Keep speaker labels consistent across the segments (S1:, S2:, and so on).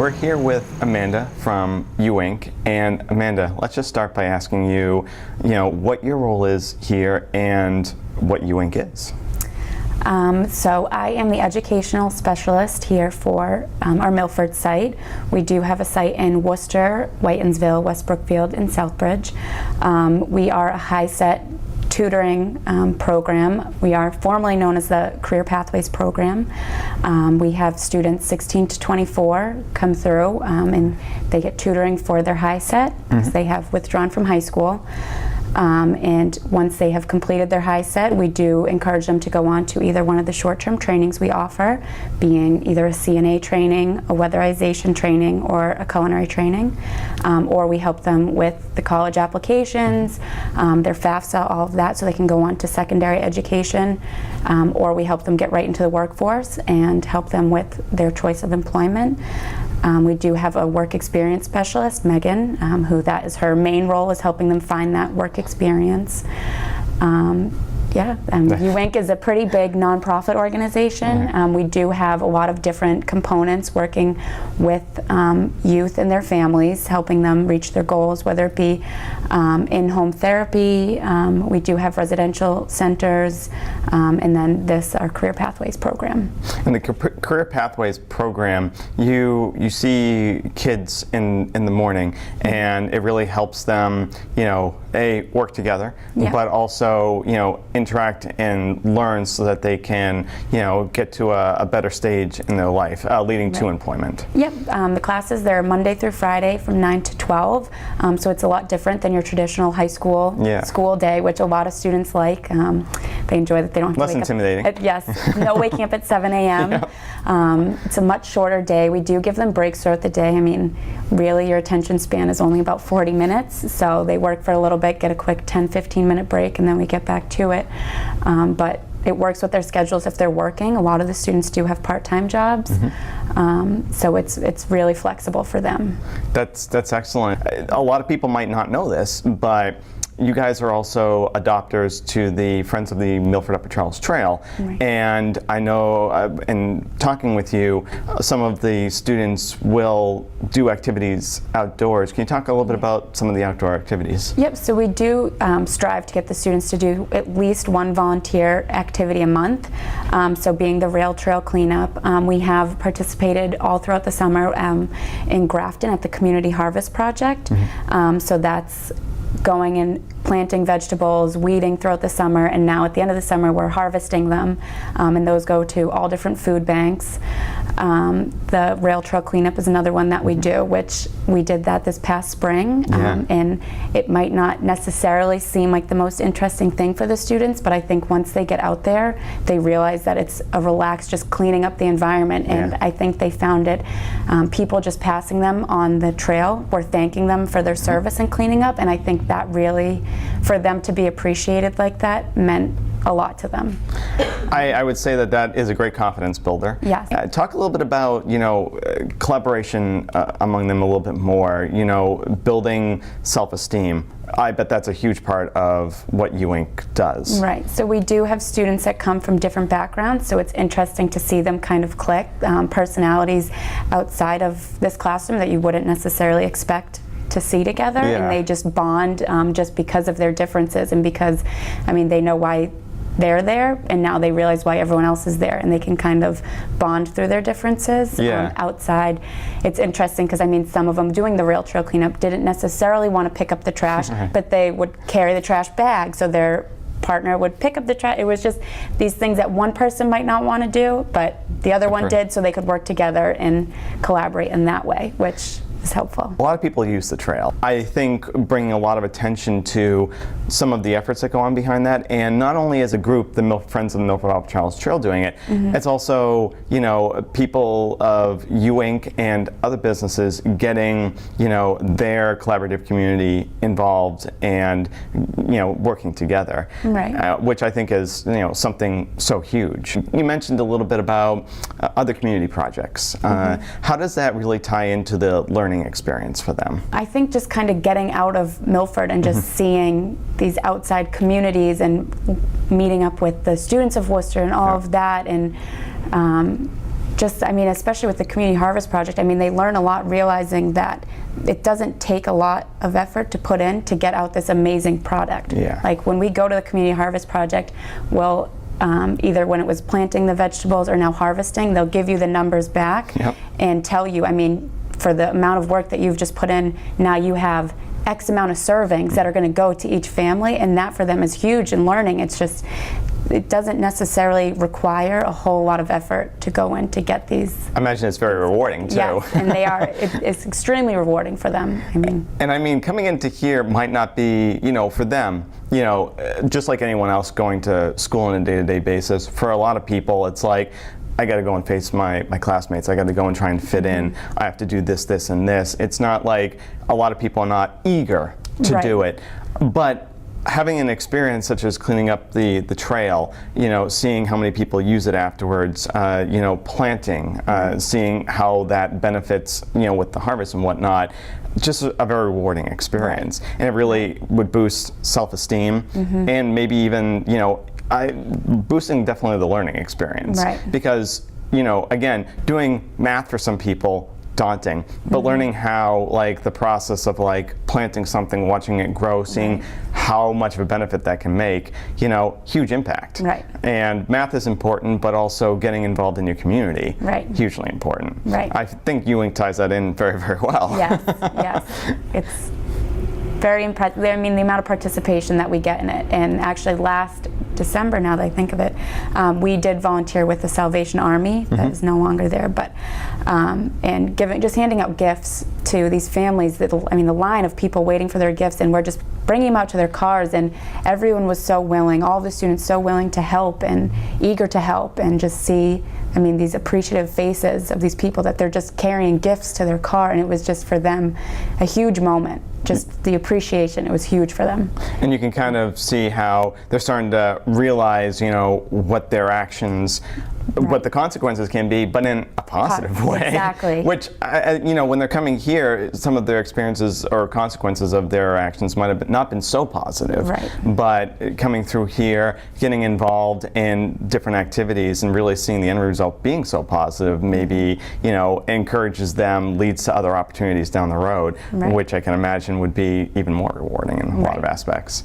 S1: we're here with Amanda from UInc, and Amanda, let's just start by asking you, what your role is here and what UInc is.
S2: So I am the educational specialist here for our Milford site. We do have a site in Worcester, Whitensville, West Brookfield, and Southbridge. We are a high-set tutoring program. We are formally known as the Career Pathways program. We have students 16 to 24 come through and they get tutoring for their high set because they have withdrawn from high school. And once they have completed their high set, we do encourage them to go on to either one of the short-term trainings we offer, being either a CNA training, a weatherization training, or a culinary training. Or we help them with the college applications, their FAFSA, all of that, so they can go on to secondary education. Or we help them get right into the workforce and help them with their choice of employment. We do have a work experience specialist, Megan, who that is her main role, is helping them find that work experience. UInc is a pretty big nonprofit organization. We do have a lot of different components working with youth and their families, helping them reach their goals, whether it be in-home therapy. We do have residential centers, and then our Career Pathways program.
S1: In the Career Pathways program, you see kids in the morning, and it really helps them, work together, but also, interact and learn so that they can, get to a better stage in their life, leading to employment.
S2: Yep, the classes, they're Monday through Friday from 9 to 12, so it's a lot different than your traditional high school school day, which a lot of students like. They enjoy that they don't have
S1: less
S2: to wake
S1: intimidating.
S2: up. Yes, no waking up at 7 a.m. It's a much shorter day. We do give them breaks throughout the day. I mean, really your attention span is only about 40 minutes, so they work for a little bit, get a quick 10-15 minute break, and then we get back to it. But it works with their schedules if they're working. A lot of the students do have part-time jobs, so it's really flexible for them.
S1: That's excellent. A lot of people might not know this, but you guys are also adopters to the Friends of the Milford Upper Charles Trail, and I know in talking with you, some of the students will do activities outdoors. Can you talk a little bit about some of the outdoor activities?
S2: Yep, so we do strive to get the students to do at least one volunteer activity a month. So being the rail trail cleanup, we have participated all throughout the summer in Grafton at the Community Harvest Project. So that's going and planting vegetables, weeding throughout the summer, and now at the end of the summer we're harvesting them, and those go to all different food banks. The rail trail cleanup is another one that we do, which we did that this past spring, and it might not necessarily seem like the most interesting thing for the students, but I think once they get out there they realize that it's a relaxed, just cleaning up the environment, and I think they found it. People just passing them on the trail were thanking them for their service in cleaning up, and I think that really, for them to be appreciated like that, meant a lot to them.
S1: I would say that is a great confidence builder.
S2: Yes.
S1: Talk a little bit about, collaboration among them a little bit more, building self-esteem. I bet that's a huge part of what UInc does.
S2: Right, so we do have students that come from different backgrounds, so it's interesting to see them kind of click, personalities outside of this classroom that you wouldn't necessarily expect to see together, and they just bond just because of their differences, and because, they know why they're there, and now they realize why everyone else is there, and they can kind of bond through their differences. Outside, it's interesting because some of them doing the rail trail cleanup didn't necessarily want to pick up the trash, but they would carry the trash bag, so their partner would pick up the trash. It was just these things that one person might not want to do, but the other one did, so they could work together and collaborate in that way, which is helpful.
S1: A lot of people use the trail. I think bringing a lot of attention to some of the efforts that go on behind that, and not only as a group, the Friends of the Milford Upper Charles Trail doing it, it's also, people of UInc and other businesses getting, their collaborative community involved and, working together. Which I think is, something so huge. You mentioned a little bit about other community projects. How does that really tie into the learning experience for them?
S2: I think just kind of getting out of Milford and just seeing these outside communities and meeting up with the students of Worcester and all of that, and just, I mean, especially with the Community Harvest Project, I mean, they learn a lot realizing that it doesn't take a lot of effort to put in to get out this amazing product.
S1: Yeah.
S2: Like when we go to the Community Harvest Project, well, either when it was planting the vegetables or now harvesting, they'll give you the numbers back and tell you, I mean, for the amount of work that you've just put in, now you have X amount of servings that are going to go to each family, and that for them is huge in learning. It's just, it doesn't necessarily require a whole lot of effort to go in to get these.
S1: I imagine it's very rewarding too.
S2: Yes, and they are. It's extremely rewarding for them. I mean.
S1: And I mean, coming into here might not be, you know, for them, you know, just like anyone else going to school on a day-to-day basis. For a lot of people, it's like, I got to go and face my classmates. I got to go and try and fit in. I have to do this, this, and this. It's not like a lot of people are not eager to do it, but having an experience such as cleaning up the trail, you know, seeing how many people use it afterwards, you know, planting, seeing how that benefits, you know, with the harvest and whatnot, just a very rewarding experience. And it really would boost self-esteem and maybe even, you know, boosting definitely the learning experience. Because, you know, again, doing math for some people, daunting, but learning how, like, the process of like planting something, watching it grow, seeing how much of a benefit that can make, you know, huge impact. And math is important, but also getting involved in your community, hugely important. I think Ewing ties that in very, very well.
S2: Yes, yes. It's very impressive. I mean, the amount of participation that we get in it. And actually last December, now that I think of it, we did volunteer with the Salvation Army that is no longer there, but and just handing out gifts to these families. That, I mean, the line of people waiting for their gifts, and we're just bringing them out to their cars, and everyone was so willing, all the students so willing to help and eager to help, and just see, I mean, these appreciative faces of these people that they're just carrying gifts to their car, and it was just for them a huge moment. Just the appreciation, it was huge for them.
S1: And you can kind of see how they're starting to realize, you know, what their actions, what the consequences can be, but in a positive way.
S2: Exactly.
S1: Which, you know, when they're coming here, some of their experiences or consequences of their actions might have not been so positive. But coming through here, getting involved in different activities and really seeing the end result being so positive, maybe, you know, encourages them, leads to other opportunities down the road, which I can imagine would be even more rewarding in a lot of aspects.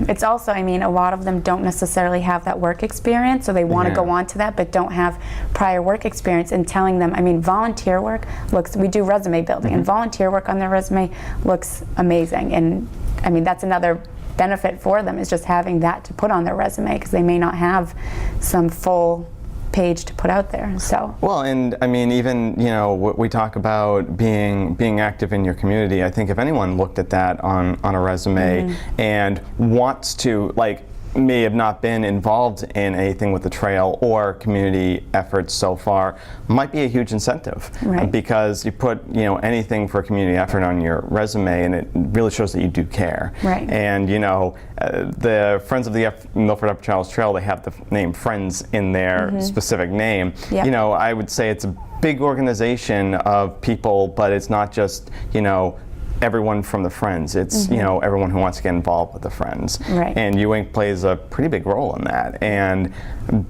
S2: It's also, I mean, a lot of them don't necessarily have that work experience, so they want to go on to that, but don't have prior work experience. And telling them, I mean, volunteer work looks, we do resume building, and volunteer work on their resume looks amazing. And I mean, that's another benefit for them, is just having that to put on their resume, because they may not have some full page to put out there. So
S1: well, and I mean, even, you know, we talk about being active in your community. I think if anyone looked at that on a resume and wants to, like, may have not been involved in anything with the trail or community efforts so far, might be a huge incentive. Because you put, you know, anything for a community effort on your resume, and it really shows that you do care. And, you know, the Friends of the Milford Upper Charles Trail, they have the name Friends in their specific name. You know, I would say it's a big organization of people, but it's not just, you know, everyone from the Friends. It's, you know, everyone who wants to get involved with the Friends. And Ewing plays a pretty big role in that. And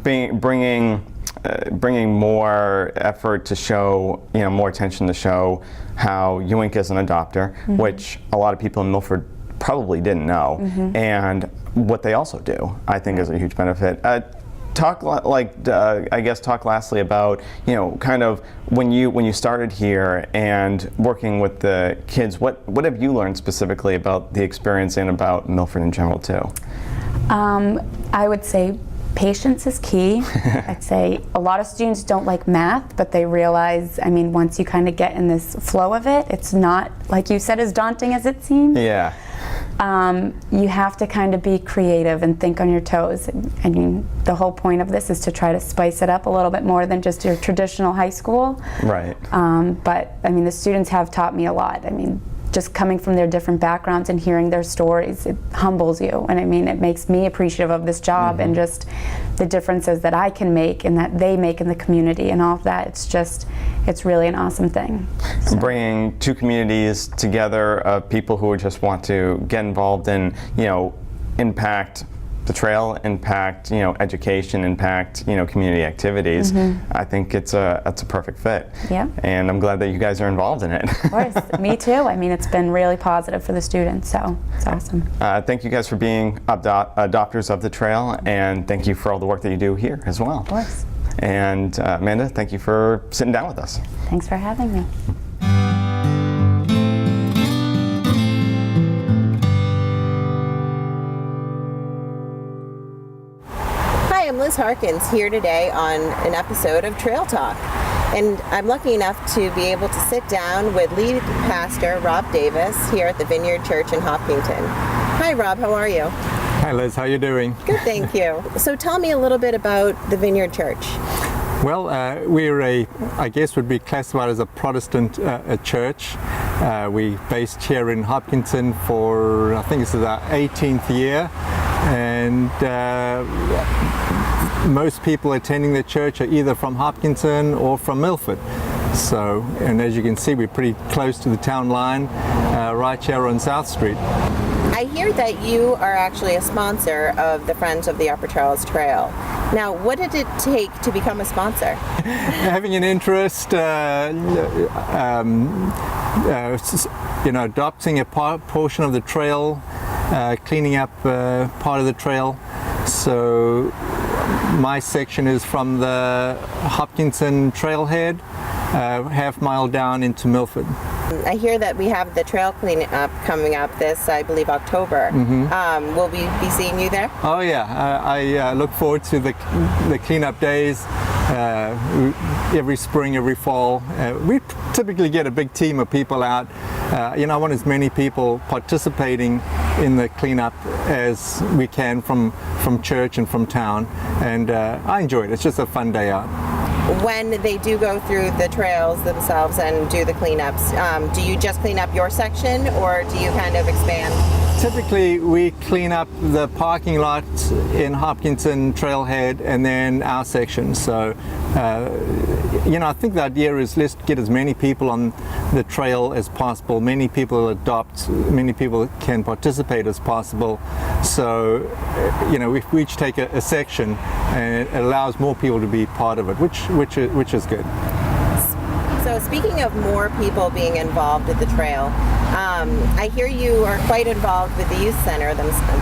S1: bringing more effort to show, you know, more attention to show how Ewing is an adopter, which a lot of people in Milford probably didn't know, and what they also do, I think, is a huge benefit. Talk talk lastly about, you know, kind of when you started here and working with the kids, what have you learned specifically about the experience and about Milford in general too?
S2: I would say patience is key. I'd say a lot of students don't like math, but they realize, I mean, once you kind of get in this flow of it, it's not, like you said, as daunting as it seems. You have to kind of be creative and think on your toes. I mean, the whole point of this is to try to spice it up a little bit more than just your traditional high school. But I mean, the students have taught me a lot. I mean, just coming from their different backgrounds and hearing their stories, it humbles you. And I mean, it makes me appreciative of this job and just the differences that I can make and that they make in the community and all of that. It's just, it's really an awesome thing. So.
S1: Bringing two communities together of people who just want to get involved and, you know, impact the trail, impact, education, impact, community activities, I think it's a perfect fit.
S2: Yeah.
S1: And I'm glad that you guys are involved in it.
S2: Of course, me too. I mean, it's been really positive for the students, so it's awesome.
S1: Thank you guys for being adopters of the trail, and thank you for all the work that you do here as well.
S2: Of course.
S1: And Amanda, thank you for sitting down with us.
S2: Thanks for having me.
S3: Hi, I'm Liz Harkins here today on an episode of Trail Talk. And I'm lucky enough to be able to sit down with lead pastor Rob Davis here at the Vineyard Church in Hopkinton. Hi Rob, how are you?
S4: Hi Liz, how you doing?
S3: Good, thank you. So tell me a little bit about the Vineyard Church.
S4: Well, we're I guess would be classified as a Protestant church. We based here in Hopkinton for, I think this is our 18th year. And most people attending the church are either from Hopkinton or from Milford. So, and as you can see, we're pretty close to the town line, right here on South Street.
S3: I hear that you are actually a sponsor of the Friends of the Upper Charles Trail. Now, what did it take to become a sponsor?
S4: Having an interest, adopting a portion of the trail, cleaning up part of the trail. So my section is from the Hopkinton trailhead, half mile down into Milford.
S3: I hear that we have the trail cleanup coming up this, I believe, October. Will we be seeing you there?
S4: Oh yeah, I look forward to the cleanup days every spring, every fall. We typically get a big team of people out. I want as many people participating in the cleanup as we can from church and from town, and I enjoy it. It's just a fun day out.
S3: When they do go through the trails themselves and do the cleanups, do you just clean up your section, or do you kind of expand?
S4: Typically, we clean up the parking lot in Hopkinton trailhead and then our section. So, I think the idea is let's get as many people on the trail as possible. Many people adopt, many people can participate as possible. So, if we each take a section, and it allows more people to be part of it, which is good.
S3: So speaking of more people being involved with the trail, I hear you are quite involved with the youth center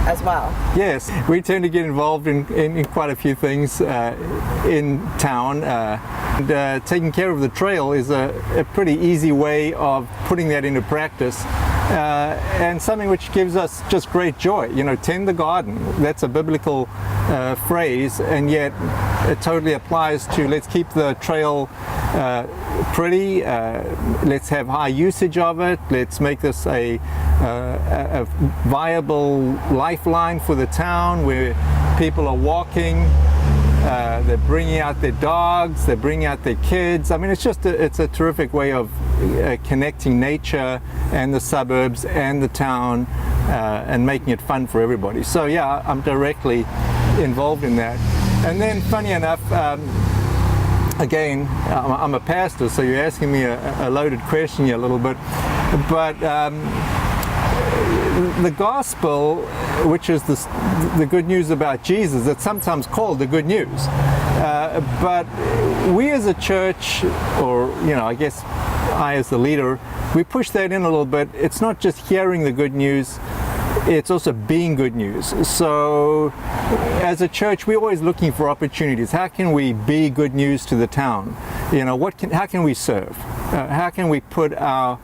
S3: as well.
S4: Yes, we tend to get involved in quite a few things in town. And taking care of the trail is a pretty easy way of putting that into practice. And something which gives us just great joy. Tend the garden. That's a biblical phrase, and yet it totally applies to let's keep the trail pretty. Let's have high usage of it. Let's make this a viable lifeline for the town where people are walking. They're bringing out their dogs, they're bringing out their kids. I mean, it's a terrific way of connecting nature and the suburbs and the town and making it fun for everybody. So yeah, I'm directly involved in that. And then funny enough, again, I'm a pastor, so you're asking me a loaded question here a little bit, but the gospel, which is the good news about Jesus, it's sometimes called the good news. But we as a church, or I guess I as the leader, we push that in a little bit. It's not just hearing the good news, it's also being good news. So as a church, we're always looking for opportunities. How can we be good news to the town? How can we serve? How can we put our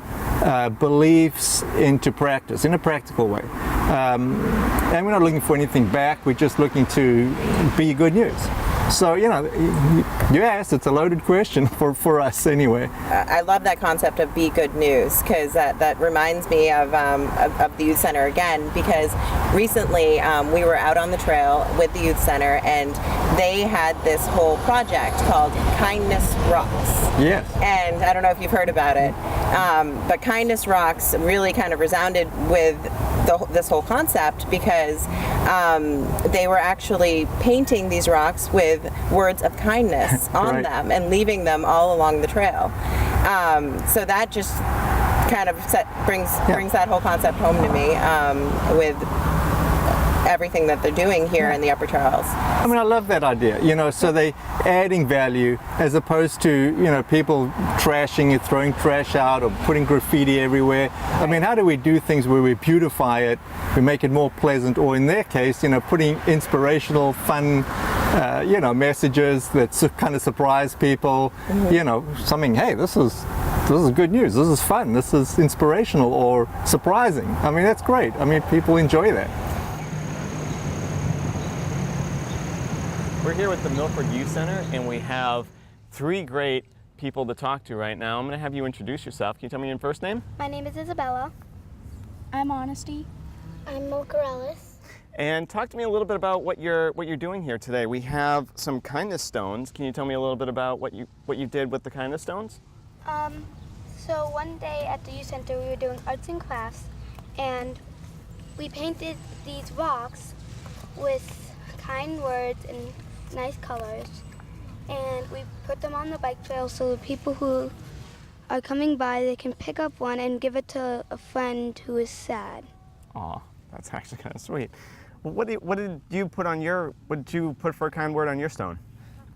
S4: beliefs into practice in a practical way? And we're not looking for anything back, we're just looking to be good news. So, you asked, it's a loaded question for us anyway.
S3: I love that concept of be good news, because that reminds me of the youth center again, because recently we were out on the trail with the youth center, and they had this whole project called Kindness Rocks.
S4: Yes.
S3: And I don't know if you've heard about it, but Kindness Rocks really kind of resounded with this whole concept, because they were actually painting these rocks with words of kindness on
S4: Right.
S3: them and leaving them all along the trail. So that just kind of brings that whole concept home to me, with everything that they're doing here in the Upper Charles.
S4: I mean, I love that idea, you know, so they adding value as opposed to, you know, people trashing it, throwing trash out or putting graffiti everywhere. I mean, how do we do things where we beautify it, we make it more pleasant, or in their case, you know, putting inspirational, fun, you know, messages that kind of surprise people, you know, something, hey, this is good news, this is fun, this is inspirational or surprising. I mean, that's great. I mean, people enjoy that.
S1: We're here with the Milford Youth Center, and we have 3 great people to talk to right now. I'm going to have you introduce yourself. Can you tell me your first name?
S5: My name is Isabella.
S6: I'm Honesty.
S5: I'm Mocarellis.
S1: And talk to me a little bit about what you're doing here today. We have some kindness stones. Can you tell me a little bit about what you did with the kindness stones?
S5: So one day at the youth center we were doing arts and crafts, and we painted these rocks with kind words and nice colors, and we put them on the bike trail so the people who are coming by, they can pick up one and give it to a friend who is sad.
S1: Aw, that's actually kind of sweet. What did you put for a kind word on your stone?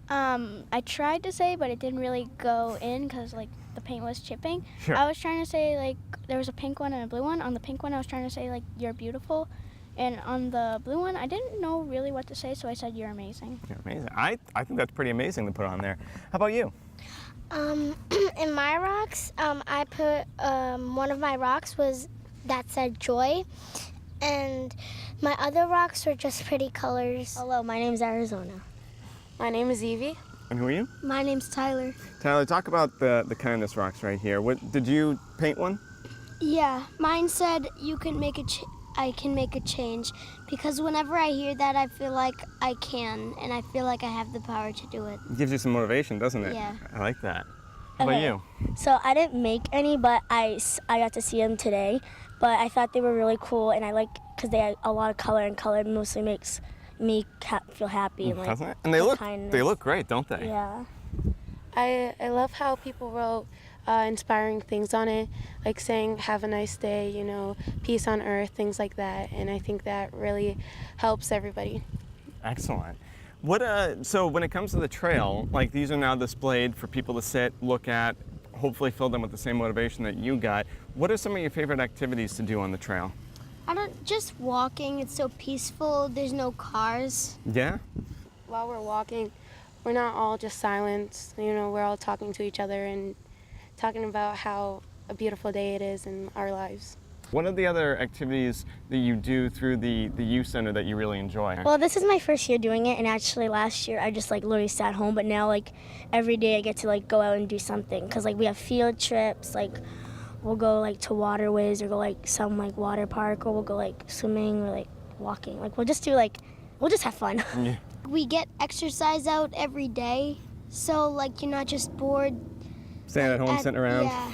S6: I tried to say, but it didn't really go in because like the paint was chipping.
S1: Sure.
S6: I was trying to say like there was a pink one and a blue one. On the pink one, I was trying to say like you're beautiful, and on the blue one, I didn't know really what to say, so I said you're amazing.
S1: You're amazing. I think that's pretty amazing to put on there. How about you?
S5: In my rocks, I put one of my rocks was that said joy, and my other rocks were just pretty colors.
S7: Hello, my name's Arizona.
S8: My name is Evie.
S1: And who are you?
S5: My name's Tyler.
S1: Tyler, talk about the kindness rocks right here. What did you paint one?
S5: Yeah, mine said you can make I can make a change, because whenever I hear that, I feel like I can, and I feel like I have the power to do it.
S1: It gives you some motivation, doesn't it?
S5: Yeah.
S1: I like that. How about you?
S7: So I didn't make any, but I got to see them today. But I thought they were really cool, and I like because they had a lot of color, and color mostly makes me feel happy. And, like,
S1: Doesn't it? And they look
S7: kindness.
S1: great, don't they?
S7: Yeah.
S8: I love how people wrote inspiring things on it, like saying have a nice day, you know, peace on earth, things like that. And I think that really helps everybody.
S1: Excellent. So when it comes to the trail, like these are now displayed for people to sit, look at, hopefully fill them with the same motivation that you got. What are some of your favorite activities to do on the trail?
S5: Just walking, it's so peaceful, there's no cars.
S1: Yeah?
S8: While we're walking, we're not all just silent, you know, we're all talking to each other and talking about how a beautiful day it is in our lives.
S1: What are the other activities that you do through the youth center that you really enjoy?
S7: Well, this is my first year doing it, and actually last year I just like literally sat home. But now like every day I get to like go out and do something, because like we have field trips, like we'll go like to waterways or go like some like water park, or we'll go like swimming or like walking. Like we'll just have fun.
S1: Yeah.
S5: We get exercise out every day, so like you're not just bored.
S1: Staying at home, sitting around?
S5: Yeah.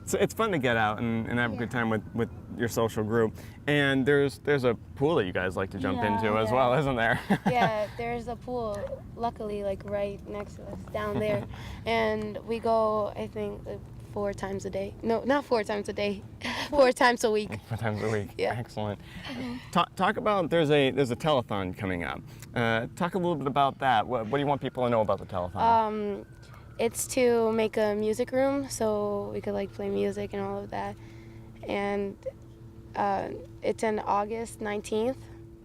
S1: So it's fun to get out and have a good time with your social group. And there's a pool that you guys like to jump into as well, isn't there?
S8: Yeah, there's a pool, luckily, like right next to us, down there. And we go, I think, like 4 times a day. No, not 4 times a day, 4 times a week.
S1: 4 times a week.
S8: Yeah.
S1: Excellent. Talk about, there's a telethon coming up. Talk a little bit about that. What do you want people to know about the telethon?
S8: It's to make a music room so we could like play music and all of that. And it's on August 19th.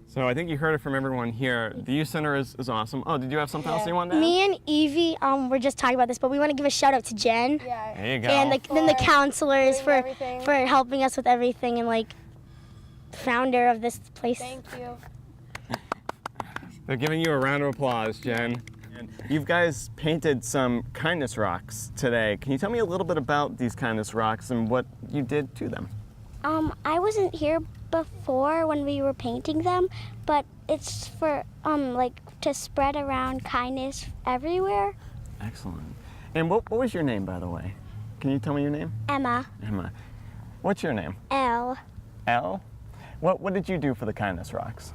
S1: So I think you heard it from everyone here. The youth center is awesome. Oh, did you have something else you wanted to add?
S7: Me and Evie, we're just talking about this, but we want to give a shout out to Jen.
S8: Yeah.
S1: There you go.
S7: And then the counselors
S8: doing
S7: for
S8: everything.
S7: helping us with everything, and like founder of this place.
S8: Thank you.
S1: They're giving you a round of applause, Jen. And you guys painted some kindness rocks today. Can you tell me a little bit about these kindness rocks and what you did to them?
S5: I wasn't here before when we were painting them, but it's for like to spread around kindness everywhere.
S1: Excellent. And what was your name, by the way? Can you tell me your name?
S5: Emma.
S1: Emma. What's your name?
S5: L.
S1: Elle? What did you do for the kindness rocks?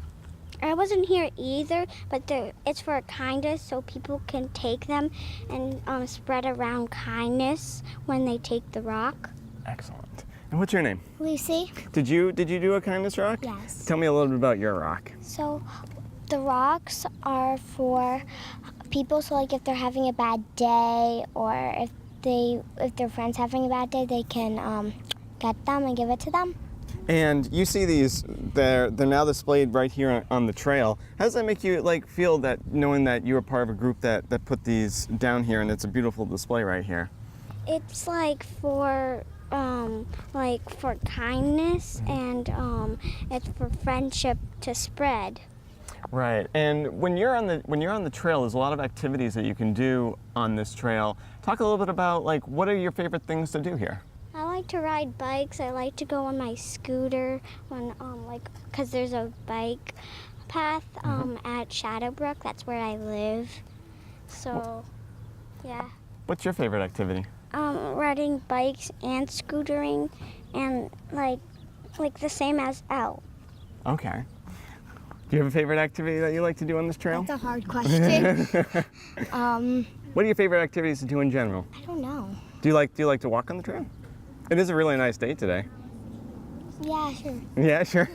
S5: I wasn't here either, but it's for kindness, so people can take them and spread around kindness when they take the rock.
S1: Excellent. And what's your name?
S5: Lucy.
S1: Did you do a kindness rock?
S5: Yes.
S1: Tell me a little bit about your rock.
S5: So the rocks are for people, so like if they're having a bad day or if their friend's having a bad day, they can get them and give it to them.
S1: And you see these, they're now displayed right here on the trail. How does that make you feel that knowing that you're a part of a group that put these down here and it's a beautiful display right here?
S5: It's like for kindness and it's for friendship to spread.
S1: Right. And when you're on the trail, there's a lot of activities that you can do on this trail. Talk a little bit about what are your favorite things to do here?
S5: I like to ride bikes. I like to go on my scooter when because there's a bike path at Shadowbrook. That's where I live. So, yeah.
S1: What's your favorite activity?
S5: Riding bikes and scootering, and like the same as Elle.
S1: Okay. Do you have a favorite activity that you like to do on this trail?
S5: That's a hard question.
S1: What are your favorite activities to do in general?
S5: I don't know.
S1: Do you like to walk on the trail? It is a really nice day today.
S5: Yeah, sure.
S1: Yeah, sure.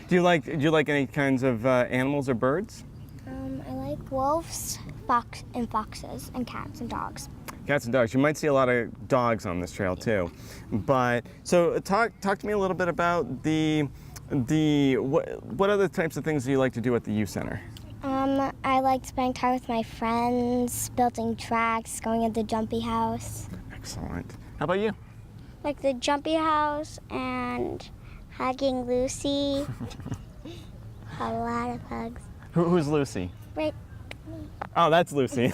S1: Do you like any kinds of animals or birds?
S5: I like wolves, foxes, and cats and dogs.
S1: Cats and dogs. You might see a lot of dogs on this trail too. But so talk to me a little bit about what other types of things do you like to do at the youth center?
S5: I like spending time with my friends, building tracks, going at the jumpy house.
S1: Excellent. How about you?
S5: Like the jumpy house and hugging Lucy. A lot of hugs.
S1: Who's Lucy?
S5: Right.
S1: Oh, that's Lucy.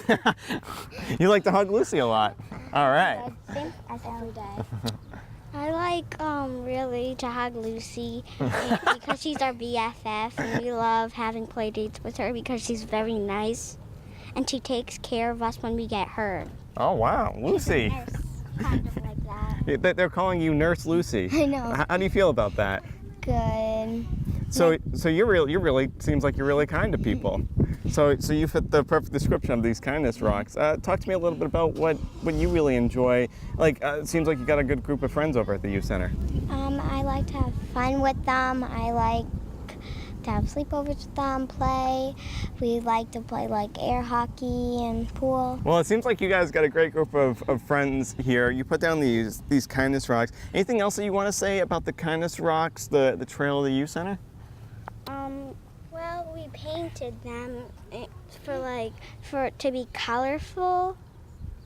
S1: You like to hug Lucy a lot. All right.
S5: As every day. I like really to hug Lucy because she's our BFF and we love having play dates with her because she's very nice and she takes care of us when we get hurt.
S1: Oh wow, Lucy.
S5: Kind of like that.
S1: They're calling you Nurse Lucy.
S5: I know.
S1: How do you feel about that?
S5: Good.
S1: So you really seems like you're really kind to people. So you fit the perfect description of these kindness rocks. Talk to me a little bit about what you really enjoy. It seems like you got a good group of friends over at the youth center.
S5: I like to have fun with them. I like to have sleepovers with them, play. We like to play air hockey and pool.
S1: Well, it seems like you guys got a great group of friends here. You put down these kindness rocks. Anything else that you want to say about the kindness rocks, the trail of the youth center?
S5: Well, we painted them for it to be colorful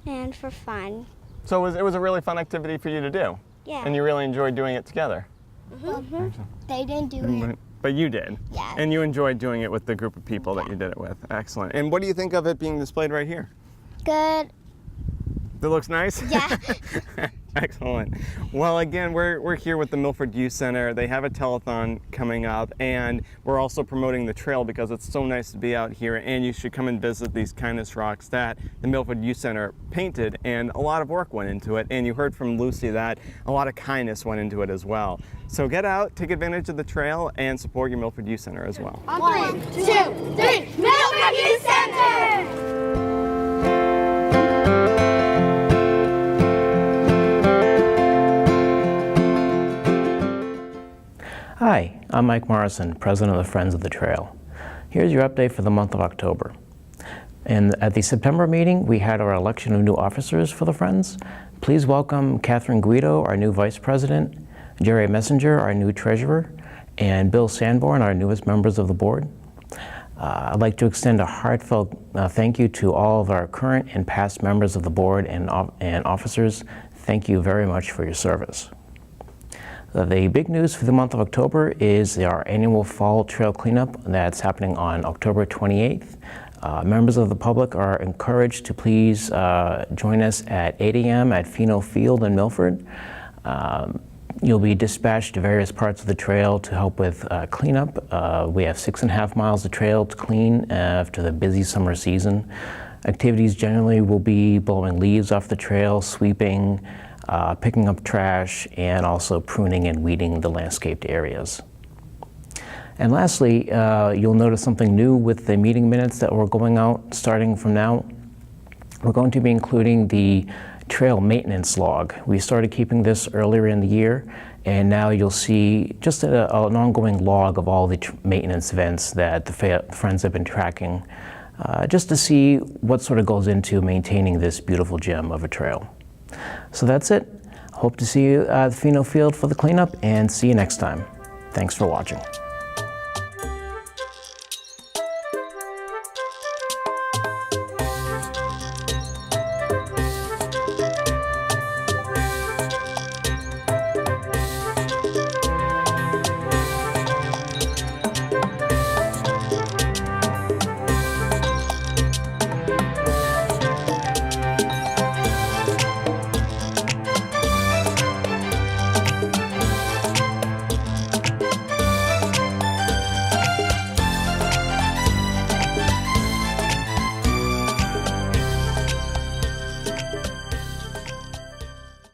S5: and for fun.
S1: So it was a really fun activity for you to do?
S5: Yeah.
S1: And you really enjoyed doing it together?
S5: Mm-hmm. They didn't do it.
S1: But you did?
S5: Yeah.
S1: And you enjoyed doing it with the group of people that you did it with? Excellent. And what do you think of it being displayed right here?
S5: Good.
S1: It looks nice?
S5: Yeah.
S1: Excellent. Well, again, we're here with the Milford Youth Center. They have a telethon coming up, and we're also promoting the trail because it's so nice to be out here, and you should come and visit these kindness rocks that the Milford Youth Center painted, and a lot of work went into it, and you heard from Lucy that a lot of kindness went into it as well. So get out, take advantage of the trail, and support your Milford Youth Center as well.
S5: 1, 2, 3, Milford Youth Center!
S9: Hi, I'm Mike Morrison, President of the Friends of the Trail. Here's your update for the month of October. And at the September meeting, we had our election of new officers for the Friends. Please welcome Catherine Guido, our new Vice President, Jerry Messenger, our new Treasurer, and Bill Sanborn, our newest members of the board. I'd like to extend a heartfelt thank you to all of our current and past members of the board and officers. Thank you very much for your service. The big news for the month of October is our annual fall trail cleanup that's happening on October 28th. Members of the public are encouraged to please join us at 8 a.m. at Pheno Field in Milford. You'll be dispatched to various parts of the trail to help with cleanup. We have 6.5 miles of trail to clean after the busy summer season. Activities generally will be blowing leaves off the trail, sweeping, picking up trash, and also pruning and weeding the landscaped areas. And lastly, you'll notice something new with the meeting minutes that we're going out starting from now. We're going to be including the trail maintenance log. We started keeping this earlier in the year, and now you'll see just an ongoing log of all the maintenance events that the Friends have been tracking, just to see what sort of goes into maintaining this beautiful gem of a trail. So that's it. Hope to see you at the Pheno Field for the cleanup, and see you next time. Thanks for watching.